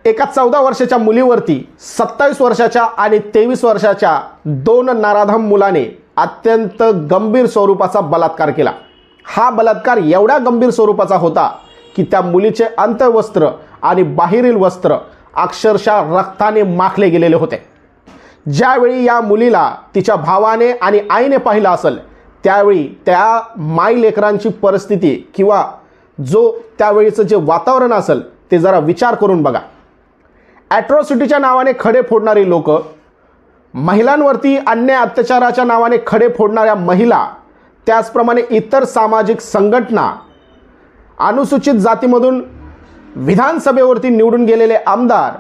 एका 14 वर्षाच्या मुलीवरती 27 वर्षाच्या आणि 23 वर्षाच्या दोन नराधम मुलाने अत्यंत गंभीर स्वरूपाचा बलात्कार केला। हा बलात्कार एवढा गंभीर स्वरूपाचा होता की त्या मुलीचे अंतर्वस्त्र आणि बाहेरील वस्त्र अक्षरशः रक्ताने माखले गेलेले होते। ज्यावेळी या मुलीला तिच्या भावाने आणि आईने पाहिलं असेल त्यावेळी त्या माई लेकरांची परिस्थिती किंवा जो त्यावेळीचं जे वातावरण असेल ते जरा विचार करून बघा। ॲट्रॉसिटीच्या नावाने खडे फोडणारी लोक, महिलांवरती अन्याय अत्याचाराच्या नावाने खडे फोडणाऱ्या महिला, त्याचप्रमाणे इतर सामाजिक संघटना, अनुसूचित जातीमधून विधानसभेवरती निवडून गेलेले आमदार,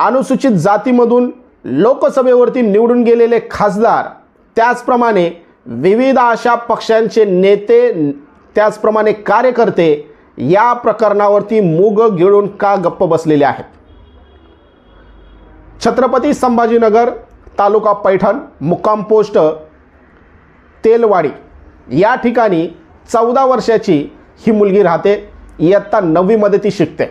अनुसूचित जातीमधून लोकसभेवरती निवडून गेलेले खासदार, त्याचप्रमाणे विविध अशा पक्षांचे नेते, त्याचप्रमाणे कार्यकर्ते या प्रकरणावरती मूग गिळून का गप्प बसलेले आहेत। छत्रपती संभाजीनगर, तालुका पैठण, मुक्काम पोस्ट तेलवाडी या ठिकाणी 14 वर्षाची ही मुलगी राहते। इयत्ता 9वी मध्ये ती शिकते।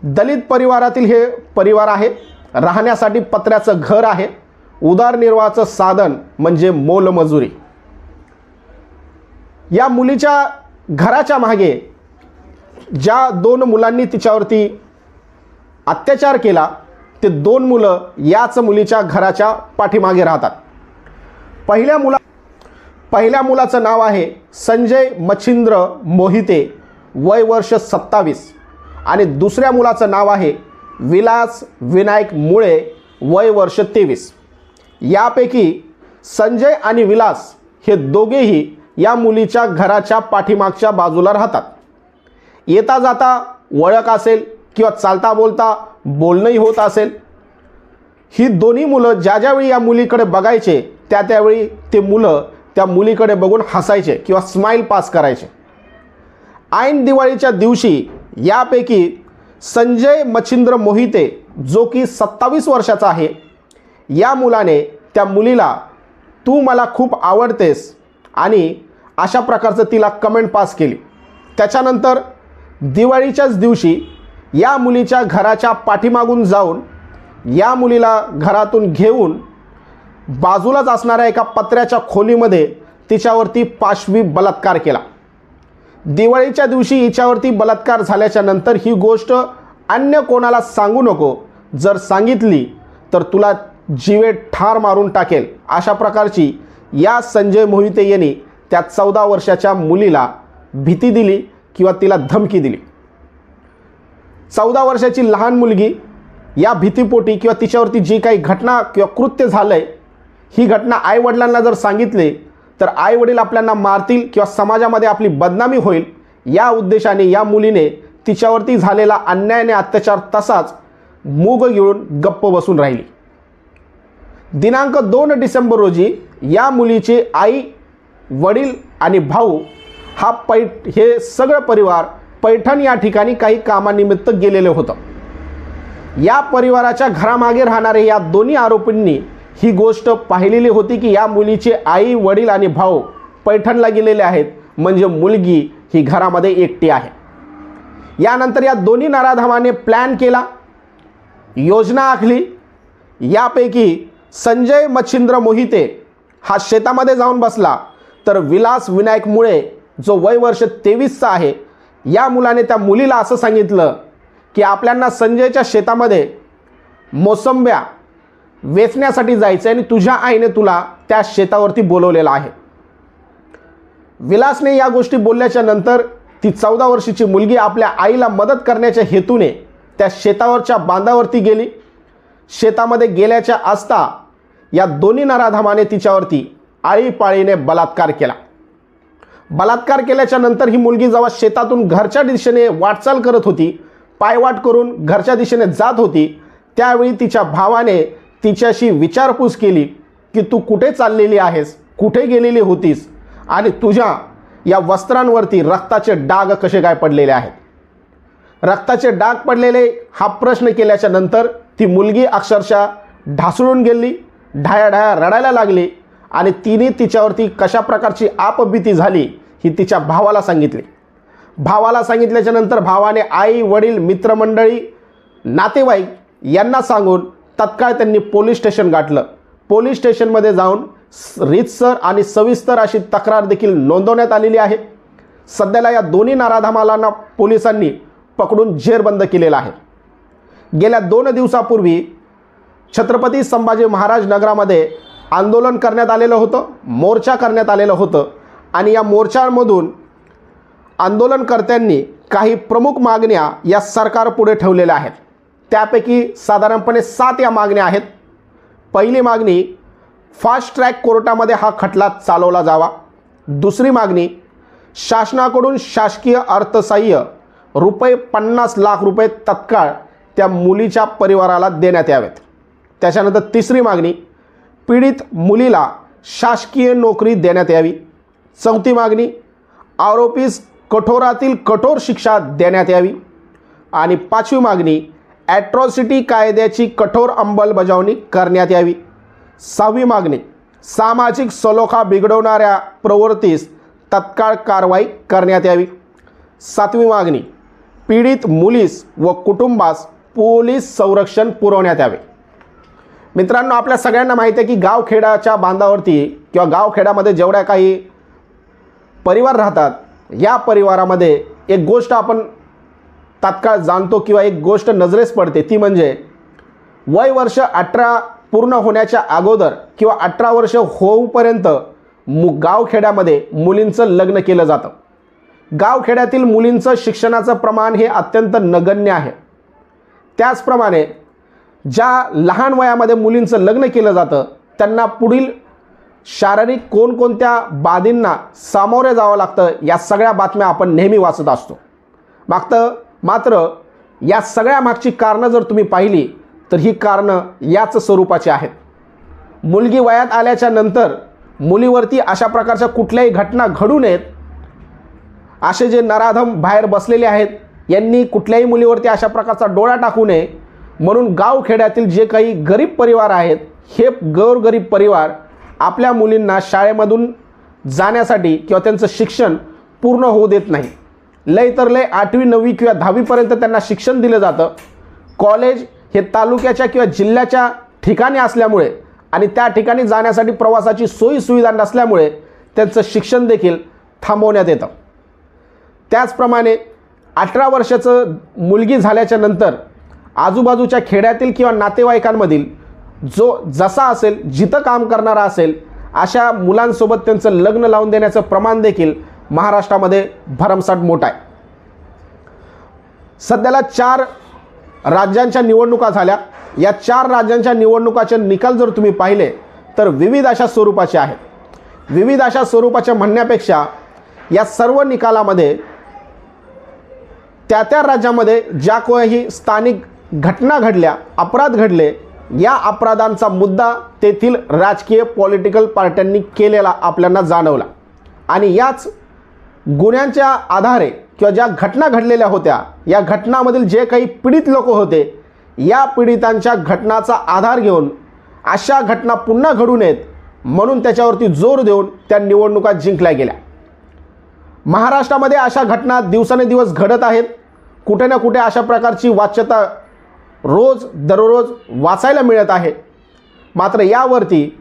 दलित परिवारातील हे परिवार आहे। राहण्यासाठी पत्र्याचं घर आहे। उदरनिर्वाहाचं साधन म्हणजे मोलमजुरी। या मुलीच्या घराच्या मागे ज्या दोन मुलांनी तिच्यावरती अत्याचार केला ते दोन मुलं याच मुलीच्या घराच्या पाठीमागे राहतात। पहिल्या मुलाचं नाव आहे संजय मच्छिंद्र मोहिते, वय वर्ष 27, आणि दुसऱ्या मुलाचं नाव आहे विलास विनायक मुळे, वय वर्ष 23। यापैकी संजय आणि विलास हे दोघेही या मुलीच्या घराच्या पाठीमागच्या बाजूला राहतात। येता जाता ओळख असेल किंवा चालता बोलता बोलणंही होत असेल। ही दोन्ही मुलं ज्यावेळी या मुलीकडे बघायचे त्यावेळी ते मुलं त्या मुलीकडे बघून हसायचे किंवा स्माईल पास करायचे। ऐन दिवाळीच्या दिवशी यापैकी संजय मच्छिंद्र मोहिते, जो की 27 वर्षाचा आहे, या मुलाने त्या मुलीला तू मला खूप आवडतेस आणि अशा प्रकारचं तिला कमेंट पास केली। त्याच्यानंतर दिवाळीच्याच दिवशी या मुलीच्या घराच्या पाठीमागून जाऊन या मुलीला घरातून घेऊन बाजूलाच असणाऱ्या एका पत्र्याच्या खोलीमध्ये तिच्यावरती पाशवी बलात्कार केला। दिवाळीच्या दिवशी हिच्यावरती बलात्कार झाल्याच्या नंतर ही गोष्ट अन्य कोणाला सांगू नको, जर सांगितली तर तुला जीवे ठार मारून टाकेल, अशा प्रकारची या संजय मोहिते यांनी त्या 14 वर्षाच्या मुलीला भीती दिली किंवा तिला धमकी दिली। 14 वर्षाची लहान मुलगी या भीतीपोटी किंवा तिच्यावरती जी काही घटना किंवा कृत्य झालंय ही घटना आईवडिलांना जर सांगितले तर आईवडील आपल्याला मारतील किंवा समाजामध्ये आपली बदनामी होईल, या उद्देशाने या मुलीने तिच्यावरती झालेला अन्यायाने अत्याचार तसाच मूग गिळून गप्प बसून राहिली। दिनांक 2 डिसेंबर रोजी या मुलीचे आई, वडील आणि भाऊ हे सगळं परिवार पैठण या ठिकाणी काही कामानिमित्त गेलेले होतं। या परिवाराच्या घरामागे राहणारे या दोन्ही आरोपींनी ही गोष्ट पाहिलेली होती की या मुलीचे आई, वडील आणि भाऊ पैठणला गेलेले आहेत, म्हणजे मुलगी ही घरामध्ये एकटी आहे। यानंतर या दोन्ही नराधमाने प्लॅन केला, योजना आखली। यापैकी संजय मच्छिंद्र मोहिते हा शेतामध्ये जाऊन बसला, तर विलास विनायक मुळे, जो वय वर्ष 23चा आहे, या मुलाने त्या मुलीला असं सांगितलं की आपल्याला संजयच्या शेतामध्ये मोसंब्या वेचण्यासाठी जायचं आणि तुझ्या आईने तुला त्या शेतावरती बोलवलेलं आहे। विलासने या गोष्टी बोलल्याच्या नंतर ती 14 वर्षाची मुलगी आपल्या आईला मदत करण्याच्या हेतूने त्या शेतावरच्या बांधावरती गेली। शेतामध्ये गेल्याच्या असता या दोन्ही नराधमाने तिच्यावरती आळीपाळीने बलात्कार केला। बलात्कार केल्याच्या नंतर ही मुलगी जेव्हा शेतातून घरच्या दिशेने वाटचाल करत होती, पायवाट करून घरच्या दिशेने जात होती, त्यावेळी तिच्या भावाने तिच्याशी विचारपूस केली की तू कुठे चाललेली आहेस, कुठे गेलेली होतीस आणि तुझ्या या वस्त्रांवरती रक्ताचे डाग कसे काय पडलेले आहेत। रक्ताचे डाग पडलेले हा प्रश्न केल्याच्या नंतर ती मुलगी अक्षरशः ढासळून गेली, ढाया रडायला लागली आणि तिने तिच्यावरती कशा प्रकारची आपबीती झाली ही तिच्या भावाला सांगितली। भावाला सांगितल्याच्या नंतर भावाने आई, वडील, मित्रमंडळी नातेवाईक यांना सांगून तत्काळ त्यांनी पोलीस स्टेशन गाठलं. पोलीस स्टेशनमध्ये जाऊन रीतसर आणि सविस्तर अशी तक्रार देखील नोंदवण्यात आलेली आहे. सध्याला या दोन्ही नराधमांना पोलिसांनी पकडून जेरबंद केलेला आहे. गेल्या 2 दिवसापूर्वी छत्रपती संभाजी महाराज नगरामध्ये आंदोलन करण्यात आलेलं होतं, मोर्चा करण्यात आलेलं होतं आणि या मोर्चांमधून आंदोलनकर्त्यांनी काही प्रमुख मागण्या या सरकारपुढे ठेवलेल्या आहेत. त्यापैकी साधारणपणे 7 या मागण्या आहेत. पहिली मागणी, फास्ट ट्रॅक कोर्टामध्ये हा खटला चालवला जावा. दुसरी मागणी, शासनाकडून शासकीय अर्थसहाय्य ₹50 लाख तत्काळ त्या मुलीच्या परिवाराला देण्यात यावेत. त्याच्यानंतर तिसरी मागणी, पीडित मुलीला शासकीय नोकरी देण्यात यावी. चौथी मागणी, आरोपीस कठोरातील कठोर शिक्षा देण्यात यावी. आणि 5वी मागणी, ॲट्रॉसिटी कायद्याची कठोर अंमलबजावणी करण्यात यावी. 6वी मागणी, सामाजिक सलोखा बिघडवणाऱ्या प्रवृत्तीस तत्काळ कारवाई करण्यात यावी. 7वी मागणी, पीडित मुलीस व कुटुंबास पोलीस संरक्षण पुरवण्यात यावे. मित्रांनो, आपल्या सगळ्यांना माहिती आहे की गावखेड्याच्या बांधावरती किंवा गावखेड्यामध्ये जेवढ्या काही परिवार राहतात, या परिवारामध्ये एक गोष्ट आपण तात्काळ जाणतो किंवा एक गोष्ट नजरेस पडते, ती म्हणजे वय वर्ष 18 पूर्ण होण्याच्या अगोदर किंवा 18 वर्ष होऊपर्यंत गावखेड्यामध्ये मुलींचं लग्न केलं जातं. गावखेड्यातील मुलींचं शिक्षणाचं प्रमाण हे अत्यंत नगण्य आहे. त्याचप्रमाणे ज्या लहान वयामध्ये मुलींचं लग्न केलं जातं त्यांना पुढील शारीरिक कोणकोणत्या बाधींना सामोरे जावं लागतं, या सगळ्या बातम्या आपण नेहमी वाचत असतो. मात्र या सगळ्या मागची कारणं जर तुम्ही पाहिली तर ही कारणं याच स्वरूपाची आहेत. मुलगी वयात आल्याच्या नंतर मुलीवरती अशा प्रकारच्या कुठल्याही घटना घडू नयेत असे जे नराधम बाहेर बसलेले आहेत, यांनी कुठल्याही मुलीवरती अशा प्रकारचा डोळा टाकू नये म्हणून गावखेड्यातील जे काही गरीब परिवार आहेत, हे गोरगरीब परिवार आपल्या मुलींना शाळेमधून जाण्यासाठी किंवा त्यांचं शिक्षण पूर्ण होऊ देत नाही. लय तर लय 8वी 9वी किंवा 10वीपर्यंत त्यांना शिक्षण दिलं जातं. कॉलेज हे तालुक्याच्या किंवा जिल्ह्याच्या ठिकाणी असल्यामुळे आणि त्या ठिकाणी जाण्यासाठी प्रवासाची सोयीसुविधा नसल्यामुळे त्यांचं शिक्षण देखील थांबवण्यात येतं. त्याचप्रमाणे 18 वर्षाचं मुलगी झाल्याच्या नंतर आजूबाजूच्या खेड्यातील किंवा नातेवाईकांमधील जो जसा असेल, जिथं काम करणारा असेल, अशा मुलांसोबत त्यांचं लग्न लावून देण्याचं प्रमाण देखील महाराष्ट्रामध्ये भरमसाठ मोठं आहे. सध्याला 4 राज्यांच्या निवडणुका झाल्या. या 4 राज्यांच्या निवडणुकाचे निकाल जर तुम्ही पाहिले तर विविध अशा स्वरूपाचे आहेत. विविध अशा स्वरूपाच्या म्हणण्यापेक्षा या सर्व निकालामध्ये त्या राज्यामध्ये ज्या कोणीही स्थानिक घटना घडल्या, अपराध घडले, या अपराधांचा मुद्दा तेथील राजकीय पॉलिटिकल पार्ट्यांनी केलेला आपल्याला जाणवला आणि याच गुन्ह्यांच्या आधारे किंवा ज्या घटना घडलेल्या होत्या, या घटनांमधील जे काही पीडित लोक होते, या पीडितांच्या घटनाचा आधार घेऊन अशा घटना पुन्हा घडू नयेत म्हणून त्याच्यावरती जोर देऊन त्या निवडणुका जिंकल्या गेल्या. महाराष्ट्रामध्ये अशा घटना दिवसांदिवस घडत आहेत. कुठे ना कुठे अशा प्रकारची वाच्यता दररोज वाचायला मिळत आहे. मात्र यावरती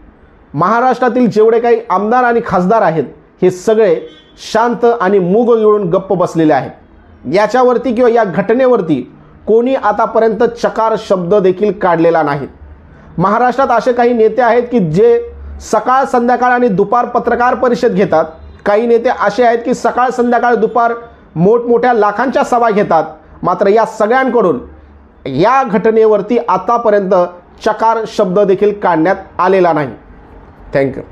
महाराष्ट्रातील जेवढे काही आमदार आणि खासदार आहेत, हे सगळे शांत आणि मूग गिळून गप्प बसलेले आहेत. याच्यावरती किंवा या घटनेवरती कोणी आतापर्यंत चकार शब्द देखील काढलेला नाही. महाराष्ट्रात असे काही नेते आहेत की जे सकाळ संध्याकाळ आणि दुपार पत्रकार परिषद घेतात. काही नेते असे आहेत की सकाळ संध्याकाळ दुपार मोठमोठ्या लाखांच्या सभा घेतात. मात्र या सगळ्यांकडून या घटनेवरती आतापर्यंत चकार शब्द देखील काढण्यात आलेला नाही. थँक्यू.